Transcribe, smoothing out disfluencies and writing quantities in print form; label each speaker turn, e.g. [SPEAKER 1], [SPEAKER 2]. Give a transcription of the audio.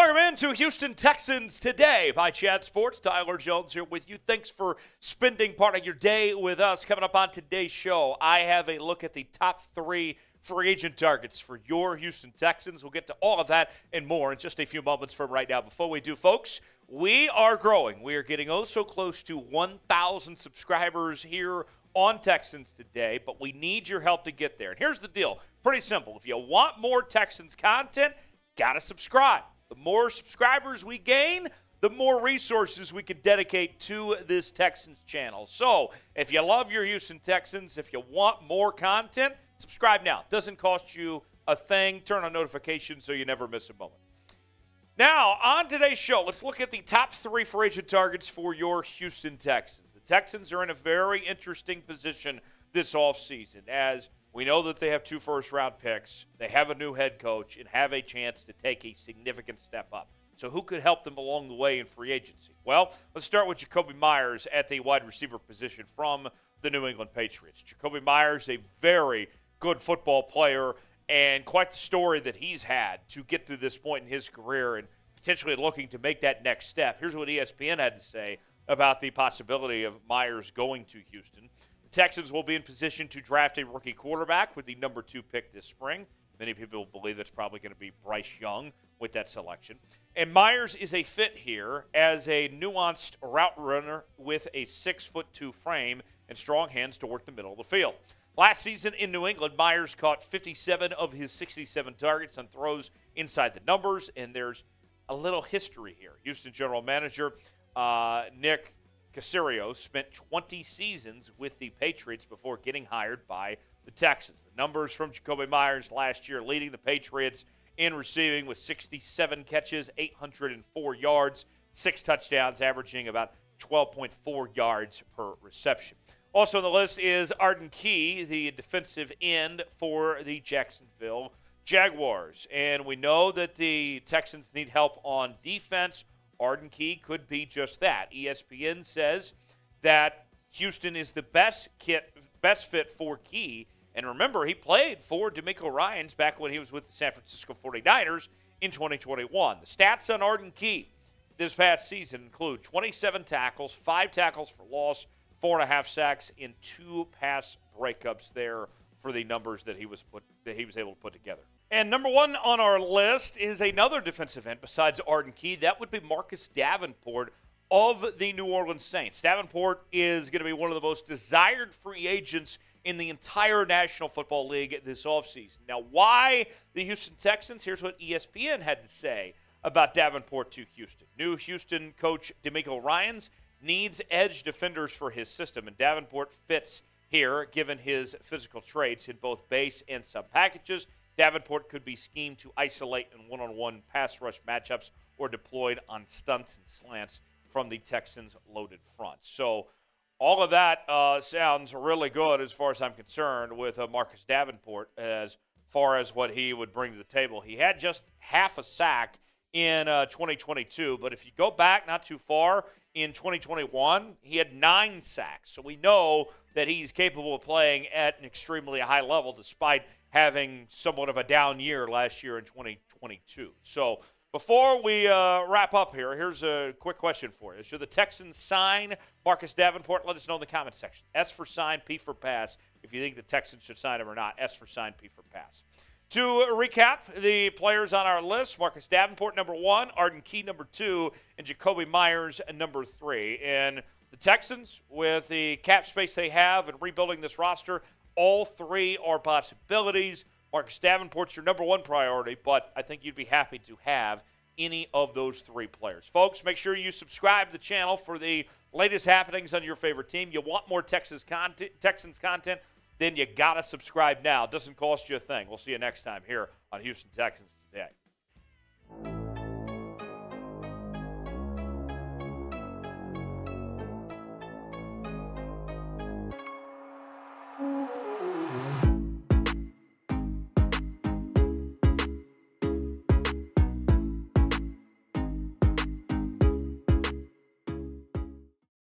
[SPEAKER 1] Welcome into Houston Texans Today by Chat Sports. Tyler Jones here with you. Thanks for spending part of your day with us. Coming up on today's show, I have a look at the top 3 free agent targets for your Houston Texans. We'll get to all of that and more in just a few moments from right now. Before we do, folks, we are growing. We are getting so close to 1,000 subscribers here on Texans Today, but we need your help to get there. And here's the deal. Pretty simple. If you want more Texans content, got to subscribe. The more subscribers we gain, the more resources we can dedicate to this Texans channel. So if you love your Houston Texans, if you want more content, subscribe now. It doesn't cost you a thing. Turn on notifications so you never miss a moment. Now, on today's show, let's look at the top 3 free agent targets for your Houston Texans. The Texans are in a very interesting position this offseason, as we know that they have 2 first-round picks, they have a new head coach, and have a chance to take a significant step up. So who could help them along the way in free agency? Well, let's start with Jakobi Meyers at the wide receiver position from the New England Patriots. Jakobi Meyers, a very good football player, and quite the story that he's had to get to this point in his career and potentially looking to make that next step. Here's what ESPN had to say about the possibility of Meyers going to Houston. Texans will be in position to draft a rookie quarterback with the number 2 pick this spring. Many people believe that's probably going to be Bryce Young with that selection. And Meyers is a fit here as a nuanced route runner with a 6'2" frame and strong hands to work the middle of the field. Last season in New England, Meyers caught 57 of his 67 targets on throws inside the numbers, and there's a little history here. Houston general manager Nick Casserio spent 20 seasons with the Patriots before getting hired by the Texans. The numbers from Jakobi Meyers last year leading the Patriots in receiving with 67 catches, 804 yards, 6 touchdowns, averaging about 12.4 yards per reception. Also on the list is Arden Key, the defensive end for the Jacksonville Jaguars. And we know that the Texans need help on defense. Arden Key could be just that. ESPN says that Houston is the best fit for Key. And remember, he played for DeMeco Ryans back when he was with the San Francisco 49ers in 2021. The stats on Arden Key this past season include 27 tackles, 5 tackles for loss, 4.5 sacks, and 2 pass breakups there for the numbers that he was able to put together. And number 1 on our list is another defensive end besides Arden Key. That would be Marcus Davenport of the New Orleans Saints. Davenport is going to be one of the most desired free agents in the entire National Football League this offseason. Now, why the Houston Texans? Here's what ESPN had to say about Davenport to Houston. New Houston coach DeMeco Ryans needs edge defenders for his system, and Davenport fits here given his physical traits in both base and sub packages. Davenport could be schemed to isolate in one-on-one pass rush matchups or deployed on stunts and slants from the Texans' loaded front. So all of that sounds really good as far as I'm concerned with Marcus Davenport as far as what he would bring to the table. He had just half a sack in 2022, but if you go back not too far, in 2021, he had 9 sacks. So we know that he's capable of playing at an extremely high level despite having somewhat of a down year last year in 2022. So before we wrap up here, here's a quick question for you. Should the Texans sign Marcus Davenport? Let us know in the comment section. S for sign, P for pass. If you think the Texans should sign him or not, S for sign, P for pass. To recap the players on our list, Marcus Davenport, number 1, Arden Key, number 2, and Jakobi Meyers, number 3. And the Texans, with the cap space they have and rebuilding this roster, all 3 are possibilities. Marcus Davenport's your number 1 priority, but I think you'd be happy to have any of those 3 players. Folks, make sure you subscribe to the channel for the latest happenings on your favorite team. You want more Texans content? Then you got to subscribe now. It doesn't cost you a thing. We'll see you next time here on Houston Texans Today.